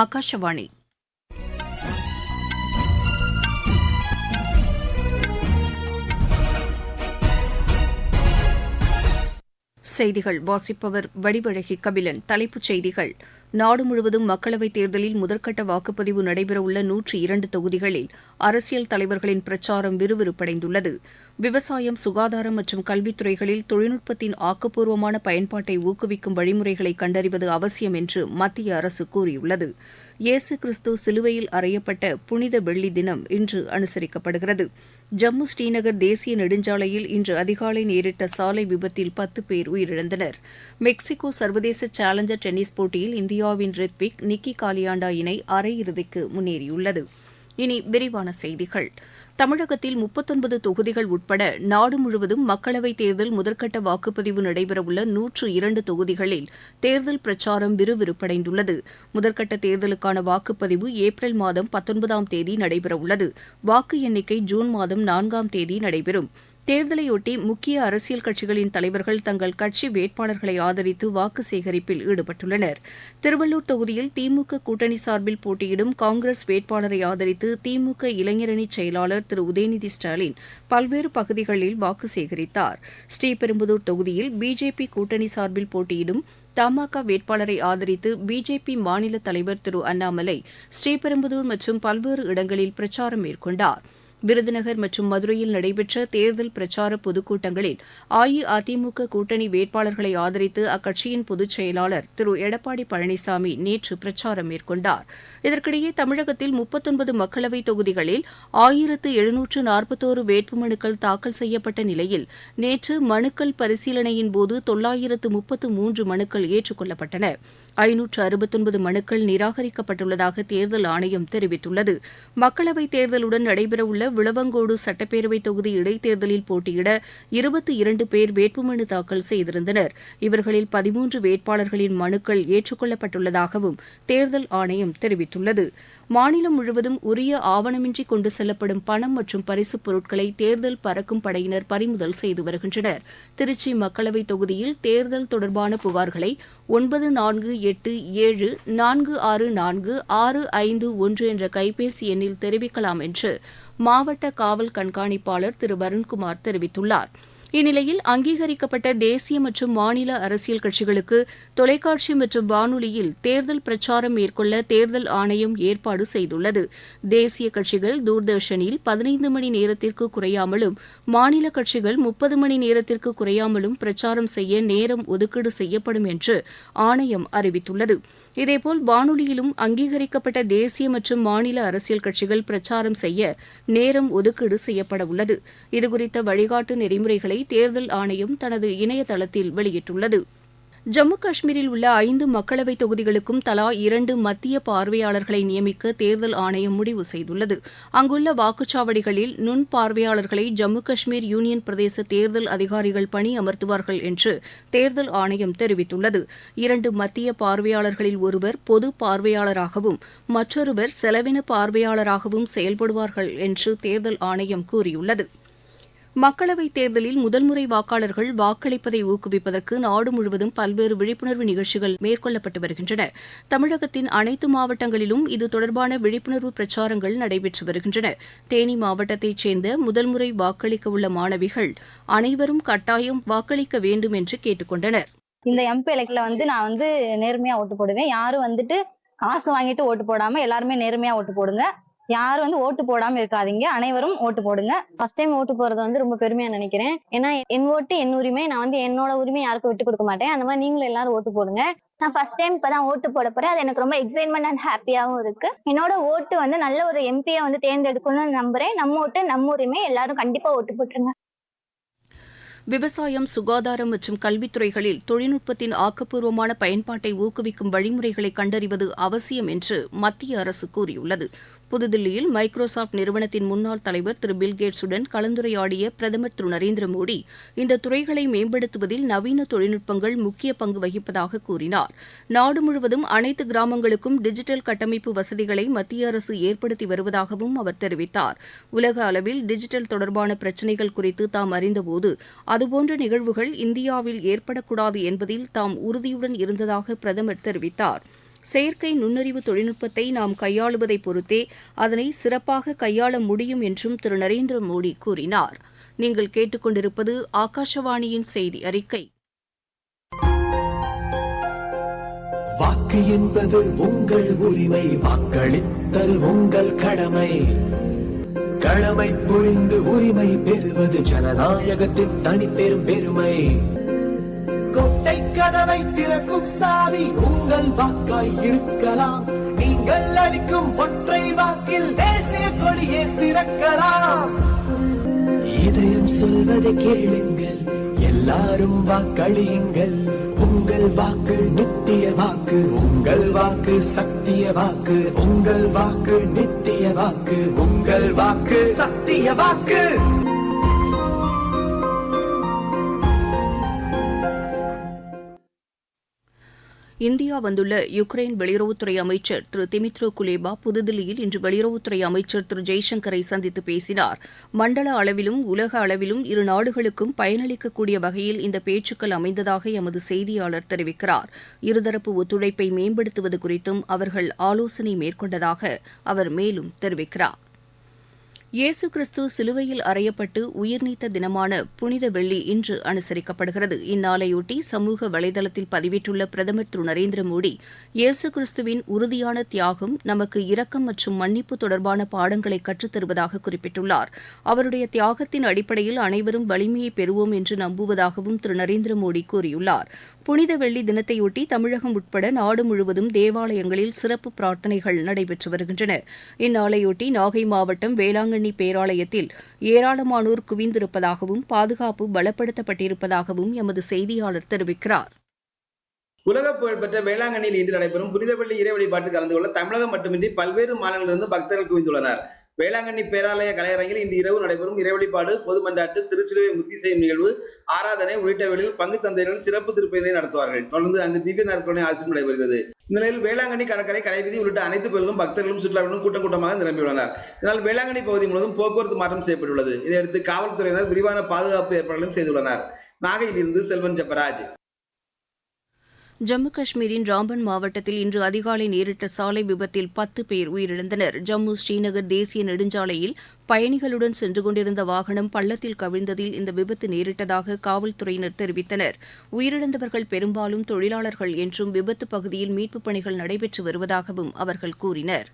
ஆகாஷவாணி. செய்திகள் வாசிப்பவர் வடிவழகி கபிலன். தலைப்புச் செய்திகள்: நாடு முழுவதும் மக்களவைத் தேர்தலில் முதற்கட்ட வாக்குப்பதிவு நடைபெறவுள்ள 102 தொகுதிகளில் அரசியல் தலைவர்களின் பிரச்சாரம் விறுவிறுப்படைந்துள்ளது. விவசாயம், சுகாதாரம் மற்றும் கல்வித்துறைகளில் தொழில்நுட்பத்தின் ஆக்கப்பூர்வமான பயன்பாட்டை ஊக்குவிக்கும் வழிமுறைகளை கண்டறிவது அவசியம் என்று மத்திய அரசு கூறியுள்ளது. இயேசு கிறிஸ்து சிலுவையில் அறையப்பட்ட புனித வெள்ளி தினம் இன்று அனுசரிக்கப்படுகிறது. ஜம்மு ஸ்ரீநகர் தேசிய நெடுஞ்சாலையில் இன்று அதிகாலை நேரிட்ட சாலை விபத்தில் 10 பேர் உயிரிழந்தனர். மெக்சிகோ சர்வதேச சேலஞ்சர் டென்னிஸ் போட்டியில் இந்தியாவின் ரித்விக், நிக்கி காலியாண்டா இணை அரையிறுதிக்கு முன்னேறியுள்ளது. இனி விரிவான செய்திகள். தமிழகத்தில் 39 தொகுதிகள் உட்பட நாடு முழுவதும் மக்களவைத் தேர்தல் முதற்கட்ட வாக்குப்பதிவு நடைபெறவுள்ள 102 தொகுதிகளில் தேர்தல் பிரச்சாரம் விறுவிறுப்படைந்துள்ளது. முதற்கட்ட தேர்தலுக்கான வாக்குப்பதிவு ஏப்ரல் மாதம் 19ஆம் தேதி நடைபெறவுள்ளது. வாக்கு எண்ணிக்கை ஜூன் மாதம் 4ஆம் தேதி நடைபெறும். தேர்தலையொட்டி முக்கிய அரசியல் கட்சிகளின் தலைவர்கள் தங்கள் கட்சி வேட்பாளர்களை ஆதரித்து வாக்கு சேகரிப்பில் ஈடுபட்டுள்ளனர். திருவள்ளூர் தொகுதியில் திமுக கூட்டணி சார்பில் போட்டியிடும் காங்கிரஸ் வேட்பாளரை ஆதரித்து திமுக இளைஞரணி செயலாளர் திரு உதயநிதி ஸ்டாலின் பல்வேறு பகுதிகளில் வாக்கு சேகரித்தார். ஸ்ரீபெரும்புதூர் தொகுதியில் பிஜேபி கூட்டணி சார்பில் போட்டியிடும் தமாக வேட்பாளரை ஆதரித்து பிஜேபி மாநில தலைவர் திரு அண்ணாமலை ஸ்ரீபெரும்புதூர் மற்றும் பல்வேறு இடங்களில் பிரச்சாரம் மேற்கொண்டார். விருதுநகர் மற்றும் மதுரையில் நடைபெற்ற தேர்தல் பிரச்சார பொதுக்கூட்டங்களில் அஇஅதிமுக கூட்டணி வேட்பாளர்களை ஆதரித்து அக்கட்சியின் பொதுச் செயலாளர் திரு எடப்பாடி பழனிசாமி நேற்று பிரச்சாரம் மேற்கொண்டார். இதற்கிடையே தமிழகத்தில் 39 மக்களவைத் தொகுதிகளில் 1741 வேட்புமனுக்கள் தாக்கல் செய்யப்பட்ட நிலையில் நேற்று மனுக்கள் பரிசீலனையின்போது 933 மனுக்கள் ஏற்றுக் கொள்ளப்பட்டன. 569 மனுக்கள் நிராகரிக்கப்பட்டுள்ளதாக தேர்தல் ஆணையம் தெரிவித்துள்ளது. மக்களவைத் தேர்தலுடன் நடைபெறவுள்ள விளவங்கோடு சட்டப்பேரவை தொகுதி இடைத்தேர்தலில் போட்டியிட 22 பேர் வேட்புமனு தாக்கல் செய்திருந்தனர். இவர்களில் 13 வேட்பாளர்களின் மனுக்கள் ஏற்றுக் கொள்ளப்பட்டுள்ளதாகவும் தேர்தல் ஆணையம் தெரிவித்துள்ளது. மாநிலம் முழுவதும் உரிய ஆவணமின்றி கொண்டு செல்லப்படும் பணம் மற்றும் பரிசுப் பொருட்களை தேர்தல் பறக்கும் படையினர் பறிமுதல் செய்து வருகின்றனர். திருச்சி மக்களவைத் தொகுதியில் தேர்தல் தொடர்பான புகார்களை 9487464651 என்ற கைபேசி எண்ணில் தெரிவிக்கலாம் என்று மாவட்ட காவல் கண்காணிப்பாளர் திரு வருண்குமார் தெரிவித்துள்ளார். இந்நிலையில் அங்கீகரிக்கப்பட்ட தேசிய மற்றும் மாநில அரசியல் கட்சிகளுக்கு தொலைக்காட்சி மற்றும் வானொலியில் தேர்தல் பிரச்சாரம் மேற்கொள்ள தேர்தல் ஆணையம் ஏற்பாடு செய்துள்ளது. தேசிய கட்சிகள் தூர்தர்ஷனில் 15 மணி நேரத்திற்கு குறையாமலும், மாநில கட்சிகள் 30 மணி நேரத்திற்கு குறையாமலும் பிரச்சாரம் செய்ய நேரம் ஒதுக்கீடு செய்யப்படும் என்று ஆணையம் அறிவித்துள்ளது. இதேபோல் வானொலியிலும் அங்கீகரிக்கப்பட்ட தேசிய மற்றும் மாநில அரசியல் கட்சிகள் பிரச்சாரம் செய்ய நேரம் ஒதுக்கீடு செய்யப்பட உள்ளது. இதுகுறித்த வழிகாட்டு நெறிமுறைகளை தேர்தல் ஆணையம் தனது இணையதளத்தில் வெளியிட்டுள்ளது. ஜம்மு காஷ்மீரில் உள்ள 5 மக்களவைத் தொகுதிகளுக்கும் தலா 2 மத்திய பார்வையாளர்களை நியமிக்க தேர்தல் ஆணையம் முடிவு செய்துள்ளது. அங்குள்ள வாக்குச்சாவடிகளில் நுண் பார்வையாளர்களை ஜம்மு காஷ்மீர் யூனியன் பிரதேச தேர்தல் அதிகாரிகள் பணி அமர்த்துவார்கள் என்று தேர்தல் ஆணையம் தெரிவித்துள்ளது. 2 மத்திய பார்வையாளர்களில் ஒருவர் பொது பார்வையாளராகவும் மற்றொருவர் செலவின பார்வையாளராகவும் செயல்படுவார்கள் என்று தேர்தல் ஆணையம் கூறியுள்ளது. மக்களவைத் தேர்தலில் முதல்முறை வாக்காளர்கள் வாக்களிப்பதை ஊக்குவிப்பதற்கு நாடு முழுவதும் பல்வேறு விழிப்புணர்வு நிகழ்ச்சிகள் மேற்கொள்ளப்பட்டு வருகின்றன. தமிழகத்தின் அனைத்து மாவட்டங்களிலும் இது தொடர்பான விழிப்புணர்வு பிரச்சாரங்கள் நடைபெற்று வருகின்றன. தேனி மாவட்டத்தைச் சேர்ந்த முதல்முறை வாக்களிக்க உள்ள மாணவிகள் அனைவரும் கட்டாயம் வாக்களிக்க வேண்டும் என்று கேட்டுக் கொண்டனர். இந்த எம்பி எலெக்ஷன்ல நான் நேர்மையா ஓட்டு போடுவேன். யாரும் காசு வாங்கிட்டு ஓட்டு போடாம எல்லாருமே நேர்மையா ஓட்டு போடுங்க. யாரும் ஓட்டு போடாம இருக்காதீங்க. அனைவரும் ஓட்டு போடுங்க. ஃபர்ஸ்ட் டைம் ஓட்டு போறது ரொம்ப பெருமையா நினைக்கிறேன். ஏன்னா என் ஓட்டு என் உரிமை. நான் என்னோட உரிமை யாருக்கும் விட்டு கொடுக்க மாட்டேன். அந்த மாதிரி நீங்களும் எல்லாரும் ஓட்டு போடுங்க. நான் ஃபர்ஸ்ட் டைம் இப்பதான் ஓட்டு போட போறேன். அது எனக்கு ரொம்ப எக்ஸைட்மெண்ட் அண்ட் ஹாப்பியாவும் இருக்கு. என்னோட ஓட்டு நல்ல ஒரு எம்பியை தேர்ந்தெடுக்கணும்னு நம்புறேன். நம்ம ஓட்டு நம்ம உரிமை. எல்லாரும் கண்டிப்பா ஓட்டு போட்டுருங்க. விவசாயம், சுகாதாரம் மற்றும் கல்வித்துறைகளில் தொழில்நுட்பத்தின் ஆக்கப்பூர்வமான பயன்பாட்டை ஊக்குவிக்கும் வழிமுறைகளை கண்டறிவது அவசியம் என்று மத்திய அரசு கூறியுள்ளது. புதுதில்லியில் மைக்ரோசாப்ட் நிறுவனத்தின் முன்னாள் தலைவர் திரு பில்கேட்ஸுடன் கலந்துரையாடிய பிரதமர் திரு நரேந்திர மோடி இந்த துறைகளை மேம்படுத்துவதில் நவீன தொழில்நுட்பங்கள் முக்கிய பங்கு வகிப்பதாக கூறினார். நாடு முழுவதும் அனைத்து கிராமங்களுக்கும் டிஜிட்டல் கட்டமைப்பு வசதிகளை மத்திய அரசு ஏற்படுத்தி வருவதாகவும் அவர் தெரிவித்தார். உலக அளவில் டிஜிட்டல் தொடர்பான பிரச்சினைகள் குறித்து தாம் அறிந்தபோது அதுபோன்ற நிகழ்வுகள் இந்தியாவில் ஏற்படக்கூடாது என்பதில் தாம் உறுதியுடன் இருந்ததாக பிரதமர் தெரிவித்தார். செயற்கை நுண்ணறிவு தொழில்நுட்பத்தை நாம் கையாளுவதை பொறுத்தே அதனை சிறப்பாக கையாள முடியும் என்றும் திரு நரேந்திர மோடி கூறினார். நீங்கள் கேட்டுக்கொண்டிருப்பது ஆகாஷவாணியின் செய்தி அறிக்கை. வாக்கு என்பது உங்கள் உரிமை, வாக்களித்தல் உங்கள் கடமை. கடமை புரிந்து உரிமை பெறுவது ஜனநாயகத்தின் தனிப்பெரும் பெருமை. கொட்டை கதவை திறக்கும் சாவி உங்கள் வாக்காய் இருக்கலாம். நீங்கள் அளிக்கும் ஒற்றை வாக்கில் தேசிய கொடியே சிறக்கலாம். இதயம் சொல்வதை கேளுங்கள், எல்லாரும் வாக்களியுங்கள். உங்கள் வாக்கு நித்திய வாக்கு, உங்கள் வாக்கு சத்திய வாக்கு. உங்கள் வாக்கு நித்திய வாக்கு, உங்கள் வாக்கு சத்திய வாக்கு. இந்தியா வந்துள்ள யுக்ரைன் வெளியுறவுத்துறை அமைச்சர் திரு திமித்ரோ குலேபா புதுதில்லியில் இன்று வெளியுறவுத்துறை அமைச்சர் திரு ஜெய்சங்கரை சந்தித்து பேசினார். மண்டல அளவிலும் உலக அளவிலும் இரு நாடுகளுக்கும் பயனளிக்கக்கூடிய வகையில் இந்த பேச்சுக்கள் அமைந்ததாக எமது செய்தியாளர் தெரிவிக்கிறார். இருதரப்பு ஒத்துழைப்பை மேம்படுத்துவது குறித்தும் அவர்கள் ஆலோசனை மேற்கொண்டதாக அவர் மேலும் தெரிவிக்கிறார். இயேசு கிறிஸ்து சிலுவையில் அறையப்பட்டு உயிர்நீத்த தினமான புனித வெள்ளி இன்று அனுசரிக்கப்படுகிறது. இந்நாளையொட்டி சமூக வலைதளத்தில் பதிவிட்டுள்ள பிரதமர் திரு நரேந்திர மோடி, இயேசு கிறிஸ்துவின் உறுதியான தியாகம் நமக்கு இரக்கம் மற்றும் மன்னிப்பு தொடர்பான பாடங்களை கற்றுத்தருவதாக குறிப்பிட்டுள்ளார். அவருடைய தியாகத்தின் அடிப்படையில் அனைவரும் வலிமையை பெறுவோம் என்று நம்புவதாகவும் திரு நரேந்திர மோடி கூறியுள்ளார். புனித வெள்ளி தினத்தையொட்டி தமிழகம் உட்பட நாடு முழுவதும் தேவாலயங்களில் சிறப்பு பிரார்த்தனைகள் நடைபெற்று வருகின்றன. இந்நாளையொட்டி நாகை மாவட்டம் வேளாங்கண்ணி பேராலயத்தில் ஏராளமானோர் குவிந்திருப்பதாகவும் பாதுகாப்பு பலப்படுத்தப்பட்டிருப்பதாகவும் எமது செய்தியாளர் தெரிவிக்கிறார். உலக புகழ்பெற்ற வேளாங்கண்ணியில் இன்று நடைபெறும் புனித வெள்ளி இறை வழிபாட்டில் கலந்து கொள்ள தமிழகம் மட்டுமின்றி பல்வேறு மாநிலங்களிலிருந்து பக்தர்கள் குவிந்துள்ளனர். வேளாங்கண்ணி பேராலய கலையரங்கில் இன்று இரவு நடைபெறும் இறை வழிபாடு, பொது மன்றாட்டு, திருச்சிலுவை முத்தி செய்யும் நிகழ்வு, ஆராதனை உள்ளிட்டவைகளில் பங்கு தந்தையர்கள் சிறப்பு திருப்பலிகளை நடத்துவார்கள். தொடர்ந்து அங்கு திவ்ய நற்கருணை ஆசிரியர் நடைபெறுகிறது. இந்நிலையில் வேளாங்கண்ணி கடற்கரை, கடைவீதி உள்ளிட்ட அனைத்து பகுதிகளும் பக்தர்களும் சுற்றுலாவினரும் கூட்டம் கூட்டமாக நிரம்பியுள்ளனர். இதனால் வேளாங்கண்ணி பகுதி முழுவதும் போக்குவரத்து மாற்றம் செய்யப்பட்டுள்ளது. இதையடுத்து காவல்துறையினர் விரிவான பாதுகாப்பு ஏற்பாடுகளையும் செய்துள்ளனர். நாகையிலிருந்து செல்வன் ஜெபராஜ். ஜம்மு காஷ்மீரின் ராம்பன் மாவட்டத்தில் இன்று அதிகாலை நேரிட்ட சாலை விபத்தில் 10 பேர் உயிரிழந்தனர். ஜம்மு ஸ்ரீநகர் தேசிய நெடுஞ்சாலையில் பயணிகளுடன் சென்று கொண்டிருந்த வாகனம் பள்ளத்தில் கவிழ்ந்ததில் இந்த விபத்து நேரிட்டதாக காவல்துறையினர் தெரிவித்தனர். உயிரிழந்தவர்கள் பெரும்பாலும் தொழிலாளர்கள் என்றும் விபத்து பகுதியில் மீட்புப் பணிகள் நடைபெற்று வருவதாகவும் அவர்கள் கூறினர்.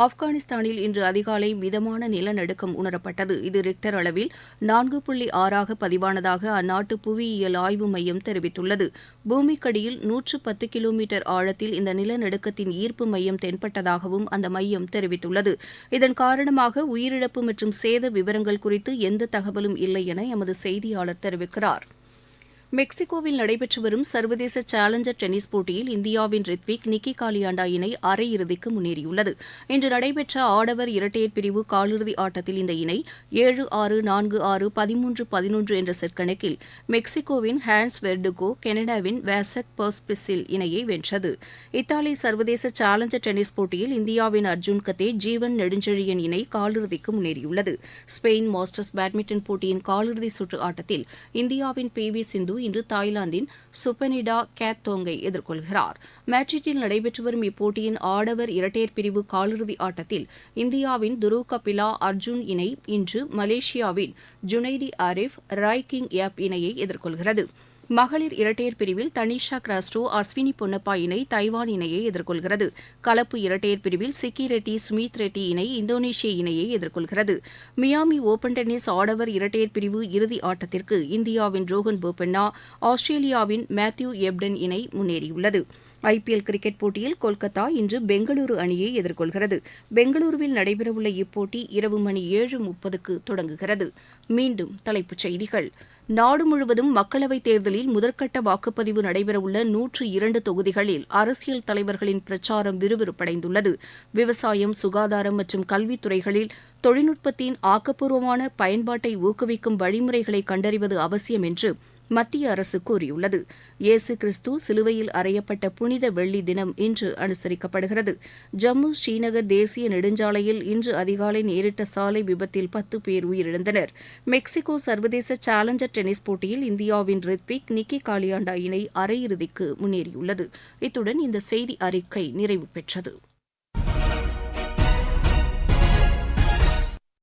ஆப்கானிஸ்தானில் இன்று அதிகாலை மிதமான நிலநடுக்கம் உணரப்பட்டது. இது ரிக்டர் அளவில் 4.6 பதிவானதாக அந்நாட்டு புவியியல் ஆய்வு மையம் தெரிவித்துள்ளது. பூமிக்கடியில் 110 கிலோமீட்டர் ஆழத்தில் இந்த நிலநடுக்கத்தின் ஈர்ப்பு மையம் தென்பட்டதாகவும் அந்த மையம் தெரிவித்துள்ளது. இதன் காரணமாக உயிரிழப்பு மற்றும் சேத விவரங்கள் குறித்து எந்த தகவலும் இல்லை என எமது செய்தியாளர் தெரிவிக்கிறார். மெக்சிகோவில் நடைபெற்று வரும் சர்வதேச சேலஞ்சர் டென்னிஸ் போட்டியில் இந்தியாவின் ரித்விக், நிக்கி காலியாண்டா இணை அரையிறுதிக்கு முன்னேறியுள்ளது. இன்று நடைபெற்ற ஆடவர் இரட்டையர் பிரிவு காலிறுதி ஆட்டத்தில் இந்த இணை 7-6, 4-6, 13-11 என்ற செட் கணக்கில் மெக்சிகோவின் ஹான்ஸ் வெர்டுகோ, கனடாவின் வேசக் பர்ஸ்பிசில் இணையை வென்றது. இத்தாலி சர்வதேச சேலஞ்சர் டென்னிஸ் போட்டியில் இந்தியாவின் அர்ஜுன் கத்தே, ஜீவன் நெடுஞ்செழியன் இணை காலிறுதிக்கு முன்னேறியுள்ளது. ஸ்பெயின் மாஸ்டர்ஸ் பேட்மிண்டன் போட்டியின் காலிறுதி சுற்று ஆட்டத்தில் இந்தியாவின் பி.வி. சிந்து இன்று தாய்லாந்தின் சுப்பனிடா கேத்தோங்கை எதிர்கொள்கிறார். மேட்ரிட்டில் நடைபெற்று வரும் இப்போட்டியின் ஆடவர் இரட்டையர் பிரிவு காலிறுதி ஆட்டத்தில் இந்தியாவின் துருவ் கபிலா அர்ஜுன் இணை இன்று மலேசியாவின் ஜுனைடி ஆரிஃப் ராய் கிங் யாப் இணையை எதிர்கொள்கிறது. மகளிர் இரட்டையர் பிரிவில் தனிஷா கிராஸ்டோ, அஸ்வினி பொன்னப்பா இணை தைவான் இணையை எதிர்கொள்கிறது. கலப்பு இரட்டையர் பிரிவில் சிக்கி ரெட்டி, சுமித் ரெட்டி இணை இந்தோனேஷிய இணையை எதிர்கொள்கிறது. மியாமி ஓபன் டென்னிஸ் ஆடவர் இரட்டையர் பிரிவு இறுதி ஆட்டத்திற்கு இந்தியாவின் ரோஹன் போபண்ணா, ஆஸ்திரேலியாவின் மேத்யூ எப்டன் இணை முன்னேறியுள்ளது. ஐபிஎல் கிரிக்கெட் போட்டியில் கொல்கத்தா இன்று பெங்களூரு அணியை எதிர்கொள்கிறது. பெங்களூருவில் நடைபெறவுள்ள இப்போட்டி இரவு மணி 7:30க்கு தொடங்குகிறது. மீண்டும் தலைப்புச் செய்திகள். நாடு முழுவதும் மக்களவைத் தேர்தலில் முதற்கட்ட வாக்குப்பதிவு நடைபெறவுள்ள 102 தொகுதிகளில் அரசியல் தலைவர்களின் பிரச்சாரம் விறுவிறுப்படைந்துள்ளது. விவசாயம், சுகாதாரம் மற்றும் கல்வித்துறைகளில் தொழில்நுட்பத்தின் ஆக்கப்பூர்வமான பயன்பாட்டை ஊக்குவிக்கும் வழிமுறைகளை கண்டறிவது அவசியம் என்று மத்திய அரசு கூறியுள்ளது. இயேசு கிறிஸ்து சிலுவையில் அறையப்பட்ட புனித வெள்ளி தினம் இன்று அனுசரிக்கப்படுகிறது. ஜம்மு ஸ்ரீநகர் தேசிய நெடுஞ்சாலையில் இன்று அதிகாலை நேரிட்ட சாலை விபத்தில் 10 பேர் உயிரிழந்தனர். மெக்சிகோ சர்வதேச சேலஞ்சர் டென்னிஸ் போட்டியில் இந்தியாவின் ரித்விக் நிக்கி காலியாண்டா இணை அரையிறுதிக்கு முன்னேறியுள்ளது. இத்துடன் இந்த செய்தி அறிக்கை நிறைவு பெற்றது.